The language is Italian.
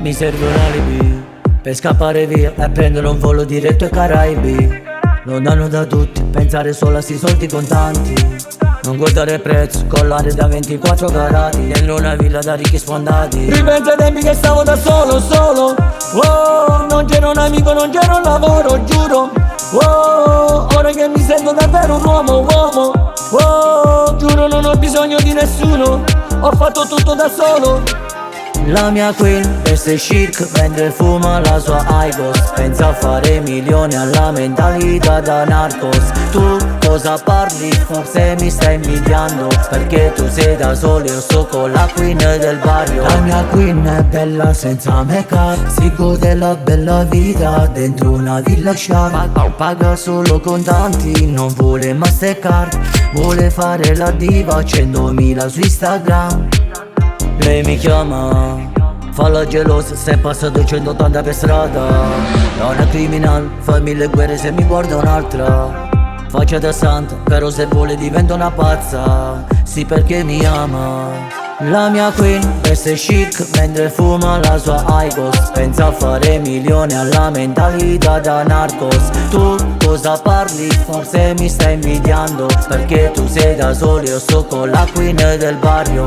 Mi serve un alibi per scappare via e prendere un volo diretto ai Caraibi. Lontano da tutti, pensare solo a sti soldi contanti. Non guardare il prezzo, collare da 24 carati. Dentro una villa da ricchi sfondati. Ripenso ai tempi che stavo da solo, solo. Oh, non c'era un amico, non c'era un lavoro, giuro. Oh, ora che mi sento davvero un uomo. Oh, giuro non ho bisogno di nessuno. Ho fatto tutto da solo. La mia queen veste chic mentre fuma la sua Aigos. Pensa a fare milioni, alla mentalità da narcos. Tu cosa parli? Forse mi stai invidiando, perché tu sei da solo, io sto con la queen del barrio. La mia queen è bella senza make up, si gode la bella vita dentro una villa sharp. Paga solo contanti, non vuole Mastercard. Vuole fare la diva, 100.000 su Instagram. Lei mi chiama, fa la gelosa, se passa 280 per strada. Non è criminal, fa 1000 guerre se mi guarda un'altra. Faccia da santa, però se vuole diventa una pazza. Sì, perché mi ama. La mia queen veste chic mentre fuma la sua Aigos. Pensa a fare milioni, alla mentalità da narcos. Tu cosa parli? Forse mi stai invidiando, perché tu sei da solo, io sto con la queen del barrio.